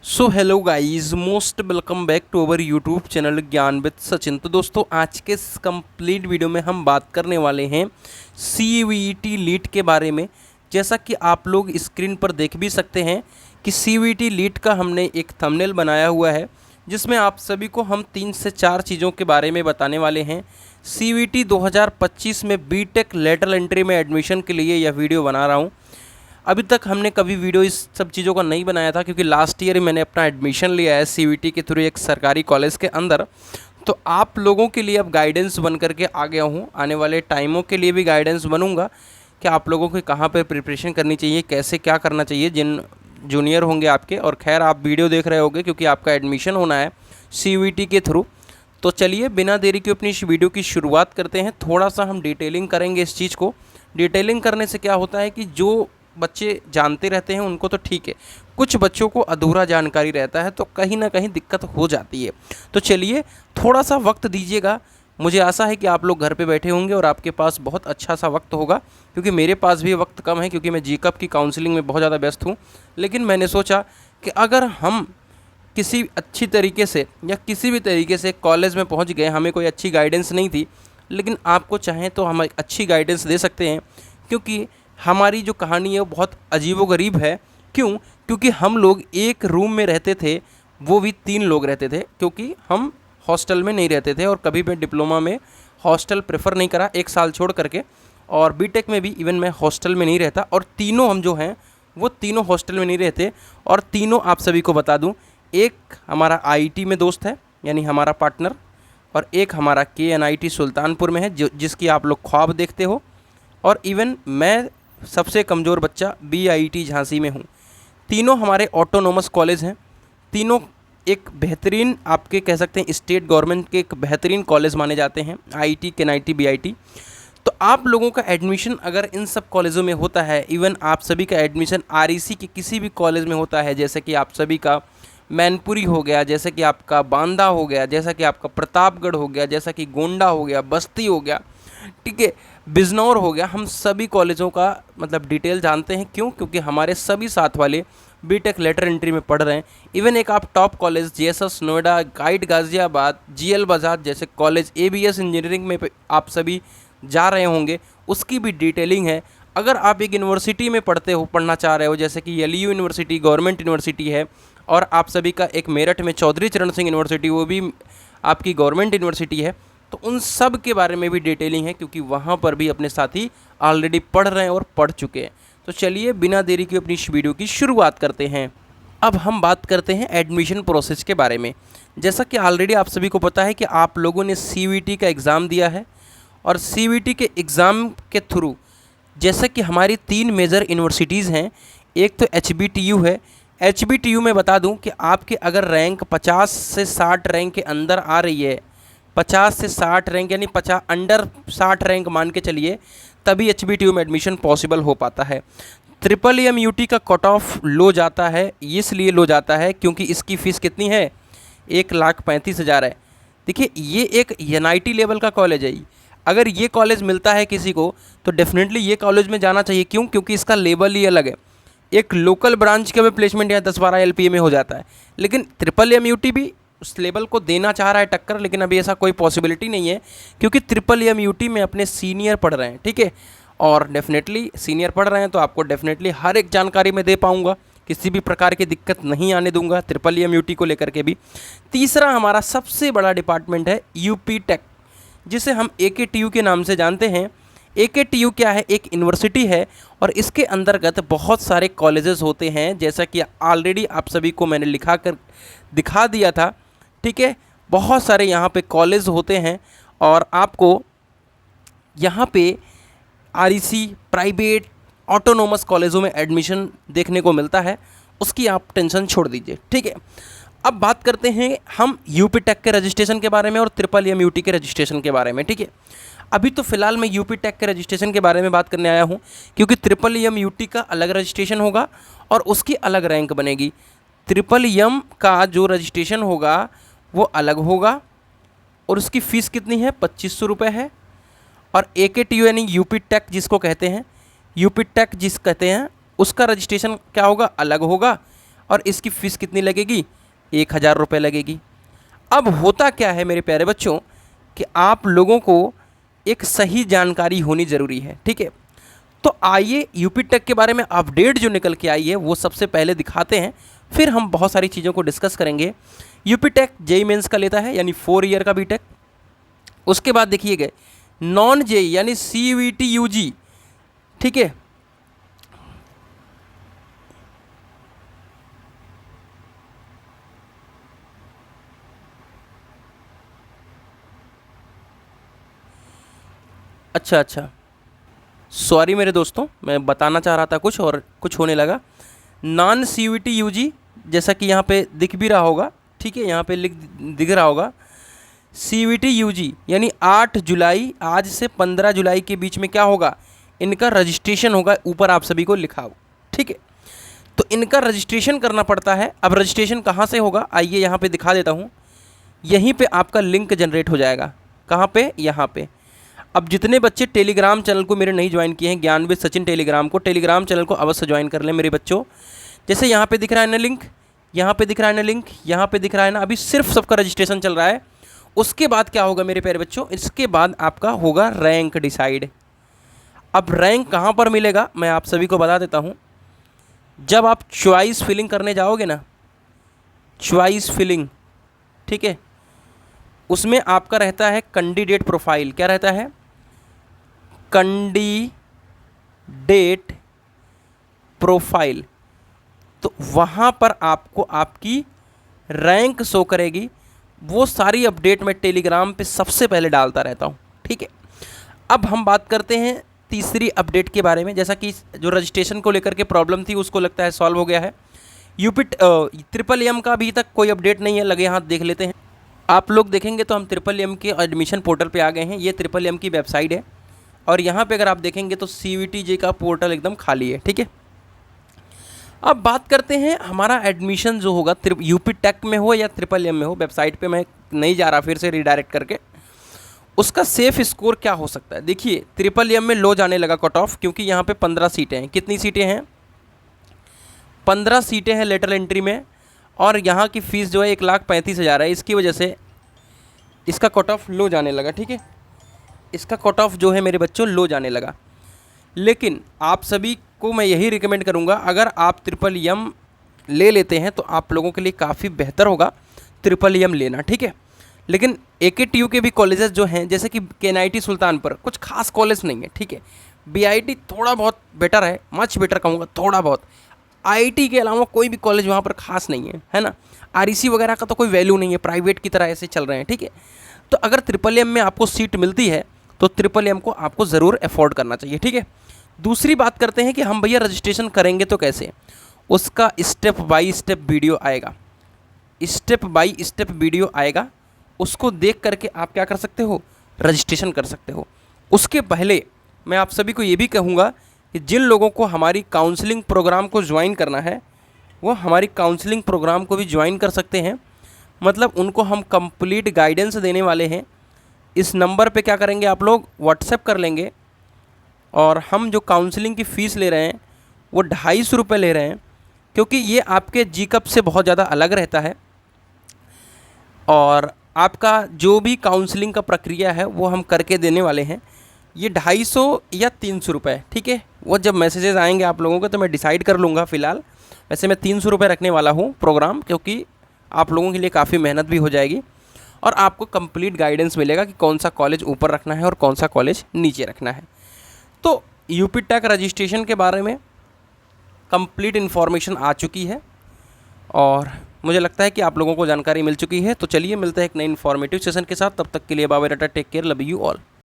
So hello guys, most welcome back to our YouTube channel Gyan with Sachin. तो दोस्तों, आज के इस कंप्लीट वीडियो में हम बात करने वाले हैं CVT लीट के बारे में। जैसा कि आप लोग स्क्रीन पर देख भी सकते हैं कि CVT लीट का हमने एक थंबनेल बनाया हुआ है, जिसमें आप सभी को हम 3 से 4 चीज़ों के बारे में बताने वाले हैं। CVT 2025 में बीटेक लेटरल एंट्री में एडमिशन के लिए यह वीडियो बना रहा हूँ। अभी तक हमने कभी वीडियो इस सब चीज़ों का नहीं बनाया था, क्योंकि लास्ट ईयर ही मैंने अपना एडमिशन लिया है CVT के थ्रू एक सरकारी कॉलेज के अंदर। तो आप लोगों के लिए अब गाइडेंस बन करके आ गया हूँ, आने वाले टाइमों के लिए भी गाइडेंस बनूंगा कि आप लोगों को कहाँ पर प्रिपरेशन करनी चाहिए, कैसे क्या करना चाहिए जिन जूनियर होंगे आपके। और खैर, आप वीडियो देख रहे होंगे क्योंकि आपका एडमिशन होना है CVT के थ्रू। तो चलिए बिना देरी के अपनी इस वीडियो की शुरुआत करते हैं। थोड़ा सा हम डिटेलिंग करेंगे इस चीज़ को। डिटेलिंग करने से क्या होता है कि जो बच्चे जानते रहते हैं उनको तो ठीक है, कुछ बच्चों को अधूरा जानकारी रहता है तो कहीं ना कहीं दिक्कत हो जाती है। तो चलिए थोड़ा सा वक्त दीजिएगा। मुझे आशा है कि आप लोग घर पे बैठे होंगे और आपके पास बहुत अच्छा सा वक्त होगा, क्योंकि मेरे पास भी वक्त कम है, क्योंकि मैं जीकअप की काउंसलिंग में बहुत ज़्यादा व्यस्त हूँ। लेकिन मैंने सोचा कि अगर हम किसी अच्छी तरीके से या किसी भी तरीके से कॉलेज में पहुंच गए, हमें कोई अच्छी गाइडेंस नहीं थी, लेकिन आपको चाहें तो हम अच्छी गाइडेंस दे सकते हैं। क्योंकि हमारी जो कहानी है वो बहुत अजीबोगरीब है। क्यों? क्योंकि हम लोग एक रूम में रहते थे, वो भी 3 लोग रहते थे, क्योंकि हम हॉस्टल में नहीं रहते थे। और कभी मैं डिप्लोमा में हॉस्टल प्रेफर नहीं करा, 1 साल छोड़ करके। और बीटेक में भी इवन मैं हॉस्टल में नहीं रहता। और तीनों हम जो हैं वो तीनों हॉस्टल में नहीं रहते। और तीनों आप सभी को बता दूं, एक हमारा IIT में दोस्त है, यानी हमारा पार्टनर, और एक हमारा KNIT सुल्तानपुर में है, जिसकी आप लोग ख्वाब देखते हो। और इवन मैं सबसे कमज़ोर बच्चा BIT झांसी में हूँ। तीनों हमारे ऑटोनोमस कॉलेज हैं। तीनों एक बेहतरीन, आपके कह सकते हैं स्टेट गवर्नमेंट के एक बेहतरीन कॉलेज माने जाते हैं, IIT KNIT BIT। तो आप लोगों का एडमिशन अगर इन सब कॉलेजों में होता है, इवन आप सभी का एडमिशन REC के किसी भी कॉलेज में होता है, जैसे कि आप सभी का मैनपुरी हो गया, जैसे कि आपका बांदा हो गया, जैसा कि आपका प्रतापगढ़ हो गया, जैसा कि गोंडा हो गया, बस्ती हो गया, ठीक है, बिजनौर हो गया, हम सभी कॉलेजों का मतलब डिटेल जानते हैं। क्यों? क्योंकि हमारे सभी साथ वाले बीटेक लेटर एंट्री में पढ़ रहे हैं। इवन एक आप top college JSS Noida, guide Ghaziabad, GL Bajaj जैसे कॉलेज, ABS इंजीनियरिंग में आप सभी जा रहे होंगे, उसकी भी डिटेलिंग है। अगर आप एक यूनिवर्सिटी में पढ़ना चाह रहे हो, जैसे कि LU यूनिवर्सिटी गवर्नमेंट यूनिवर्सिटी है, और आप सभी का एक मेरठ में चौधरी चरण सिंह यूनिवर्सिटी, वो भी आपकी गवर्नमेंट यूनिवर्सिटी है, तो उन सब के बारे में भी डिटेलिंग है, क्योंकि वहाँ पर भी अपने साथी ऑलरेडी पढ़ रहे हैं और पढ़ चुके हैं। तो चलिए बिना देरी के अपनी इस वीडियो की शुरुआत करते हैं। अब हम बात करते हैं एडमिशन प्रोसेस के बारे में। जैसा कि ऑलरेडी आप सभी को पता है कि आप लोगों ने CVT का एग्ज़ाम दिया है, और CVT के एग्ज़ाम के थ्रू जैसा कि हमारी 3 मेजर यूनिवर्सिटीज़ हैं। एक तो HBTU है। HBTU में बता दूं कि आपके अगर रैंक 50 से 60 रैंक के अंदर आ रही है, 50 से 60 रैंक यानी 50 अंडर 60 रैंक मान के चलिए, तभी HBTU में एडमिशन पॉसिबल हो पाता है। MMUT का कट ऑफ लो जाता है, इसलिए लो जाता है क्योंकि इसकी फ़ीस कितनी है, 1,35,000 है। देखिए, ये एक NIT लेवल का कॉलेज है। अगर ये कॉलेज मिलता है किसी को तो डेफिनेटली ये कॉलेज में जाना चाहिए। क्यों? क्योंकि इसका लेवल ही अलग है। एक लोकल ब्रांच का भी प्लेसमेंट यहाँ 10-12 LPA में हो जाता है, लेकिन MMUT भी उस लेवल को देना चाह रहा है टक्कर, लेकिन अभी ऐसा कोई पॉसिबिलिटी नहीं है, क्योंकि MMUT में अपने सीनियर पढ़ रहे हैं, ठीक है। और डेफिनेटली सीनियर पढ़ रहे हैं तो आपको डेफिनेटली हर एक जानकारी मैं दे पाऊँगा, किसी भी प्रकार की दिक्कत नहीं आने दूंगा MMUT को लेकर के भी। तीसरा हमारा सबसे बड़ा डिपार्टमेंट है UP टेक, जिसे हम AKTU के नाम से जानते हैं। AKTU क्या है? एक यूनिवर्सिटी है, और इसके अंतर्गत बहुत सारे कॉलेजेस होते हैं, जैसा कि ऑलरेडी आप सभी को मैंने लिखा कर दिखा दिया था, ठीक है। बहुत सारे यहाँ पे कॉलेज होते हैं, और आपको यहाँ पे REC प्राइवेट ऑटोनोमस कॉलेजों में एडमिशन देखने को मिलता है। उसकी आप टेंशन छोड़ दीजिए, ठीक है। अब बात करते हैं हम UP टेक के रजिस्ट्रेशन के बारे में और MMUT के रजिस्ट्रेशन के बारे में, ठीक है। अभी तो फिलहाल मैं UP टेक के रजिस्ट्रेशन के बारे में बात करने आया हूँ, क्योंकि MMUT का अलग रजिस्ट्रेशन होगा और उसकी अलग रैंक बनेगी। MMM का जो रजिस्ट्रेशन होगा वो अलग होगा, और उसकी फ़ीस कितनी है? 2500 रुपये है। और AKTU यानी UP टेक जिसको कहते हैं, UP टेक जिस कहते हैं, उसका रजिस्ट्रेशन क्या होगा? अलग होगा। और इसकी फ़ीस कितनी लगेगी, 1000 रुपये लगेगी। अब होता क्या है मेरे प्यारे बच्चों कि आप लोगों को एक सही जानकारी होनी ज़रूरी है, ठीक है। तो आइए यूपी टेक के बारे में अपडेट जो निकल के आई है वो सबसे पहले दिखाते हैं, फिर हम बहुत सारी चीज़ों को डिस्कस करेंगे। यूपी टेक जेई मेंस का लेता है, यानी 4 ईयर का बीटेक। उसके बाद देखिएगा नॉन जेई यानी सीयूईटी यूजी, ठीक है। अच्छा, सॉरी मेरे दोस्तों, मैं बताना चाह रहा था कुछ और कुछ होने लगा। नॉन सीयूईटी यूजी, जैसा कि यहाँ पे दिख भी रहा होगा, ठीक है, यहाँ पे दिख रहा होगा सीयूईटी यूजी यानी 8 जुलाई आज से 15 जुलाई के बीच में क्या होगा, इनका रजिस्ट्रेशन होगा। ऊपर आप सभी को लिखा हो, ठीक है। तो इनका रजिस्ट्रेशन करना पड़ता है। अब रजिस्ट्रेशन कहाँ से होगा, आइए यहाँ पे दिखा देता हूँ। यहीं पे आपका लिंक जनरेट हो जाएगा। कहाँ पे, यहाँ पे। अब जितने बच्चे टेलीग्राम चैनल को मेरे नहीं ज्वाइन किए हैं, ज्ञान विद सचिन टेलीग्राम चैनल को अवश्य ज्वाइन कर लें मेरे बच्चों। जैसे यहाँ पे दिख रहा है ना लिंक, यहाँ पे दिख रहा है ना लिंक, यहाँ पे दिख रहा है ना, अभी सिर्फ सबका रजिस्ट्रेशन चल रहा है। उसके बाद क्या होगा मेरे प्यारे बच्चों, इसके बाद आपका होगा रैंक डिसाइड। अब रैंक कहाँ पर मिलेगा मैं आप सभी को बता देता हूँ। जब आप चॉइस फिलिंग करने जाओगे ना, चॉइस फिलिंग, ठीक है, उसमें आपका रहता है कैंडिडेट प्रोफाइल। क्या रहता है, कैंडिडेट प्रोफाइल। तो वहाँ पर आपको आपकी रैंक शो करेगी। वो सारी अपडेट मैं टेलीग्राम पे सबसे पहले डालता रहता हूँ, ठीक है। अब हम बात करते हैं तीसरी अपडेट के बारे में। जैसा कि जो रजिस्ट्रेशन को लेकर के प्रॉब्लम थी उसको लगता है सॉल्व हो गया है। यूपी ट्रिपल एम का अभी तक कोई अपडेट नहीं है, लगे हाथ देख लेते हैं। आप लोग देखेंगे तो हम ट्रिपल एम के एडमिशन पोर्टल पे आ गए हैं। ये ट्रिपल एम की वेबसाइट है और यहाँ पे अगर आप देखेंगे तो सीयूईटी जे का पोर्टल एकदम खाली है, ठीक है। अब बात करते हैं हमारा एडमिशन जो होगा यूपी टेक में हो या ट्रिपल एम में हो, वेबसाइट पे मैं नहीं जा रहा फिर से रीडायरेक्ट करके, उसका सेफ स्कोर क्या हो सकता है। देखिए ट्रिपल एम में लो जाने लगा कट ऑफ, क्योंकि यहाँ पे 15 सीटें हैं। कितनी सीटें हैं, 15 सीटें हैं लेटरल एंट्री में, और यहाँ की फ़ीस जो है 1,35,000 है। इसकी वजह से इसका कट ऑफ लो जाने लगा, ठीक है। इसका कट ऑफ जो है मेरे बच्चों लो जाने लगा। लेकिन आप सभी को मैं यही रिकमेंड करूँगा, अगर आप ट्रिपल एम ले लेते हैं तो आप लोगों के लिए काफ़ी बेहतर होगा ट्रिपल एम लेना, ठीक है। लेकिन AKTU के भी कॉलेजेस जो हैं, जैसे कि KNIT सुल्तानपुर, कुछ खास कॉलेज नहीं है, ठीक है। BIT थोड़ा बहुत बेटर है, मच बेटर कहूँगा, थोड़ा बहुत। IIT के अलावा कोई भी कॉलेज वहाँ पर खास नहीं है ना। REC वगैरह का तो कोई वैल्यू नहीं है, प्राइवेट की तरह ऐसे चल रहे हैं, ठीक है। तो अगर ट्रिपल एम में आपको सीट मिलती है तो ट्रिपल एम को आपको ज़रूर अफोर्ड करना चाहिए, ठीक है। दूसरी बात करते हैं कि हम भैया रजिस्ट्रेशन करेंगे तो कैसे, उसका स्टेप बाय स्टेप वीडियो आएगा। स्टेप बाय स्टेप वीडियो आएगा, उसको देख करके आप क्या कर सकते हो, रजिस्ट्रेशन कर सकते हो। उसके पहले मैं आप सभी को ये भी कहूँगा कि जिन लोगों को हमारी काउंसलिंग प्रोग्राम को ज्वाइन करना है वो हमारी काउंसलिंग प्रोग्राम को भी ज्वाइन कर सकते हैं। मतलब उनको हम कंप्लीट गाइडेंस देने वाले हैं। इस नंबर पे क्या करेंगे, आप लोग व्हाट्सएप कर लेंगे, और हम जो काउंसलिंग की फ़ीस ले रहे हैं वो 250 रुपये ले रहे हैं, क्योंकि ये आपके GCAP से बहुत ज़्यादा अलग रहता है। और आपका जो भी काउंसलिंग का प्रक्रिया है वो हम करके देने वाले हैं। ये 250 या 300 रुपये, ठीक है। वो जब मैसेजेस आएंगे आप लोगों को तो मैं डिसाइड कर लूँगा। फ़िलहाल वैसे मैं 300 रुपये रखने वाला हूँ प्रोग्राम, क्योंकि आप लोगों के लिए काफ़ी मेहनत भी हो जाएगी और आपको कंप्लीट गाइडेंस मिलेगा कि कौन सा कॉलेज ऊपर रखना है और कौन सा कॉलेज नीचे रखना है। तो यूपी टेक रजिस्ट्रेशन के बारे में कंप्लीट इन्फॉर्मेशन आ चुकी है और मुझे लगता है कि आप लोगों को जानकारी मिल चुकी है। तो चलिए मिलते हैं एक नए इन्फॉर्मेटिव सेशन के साथ। तब तक के लिए bye bye, tata, take care, love you all.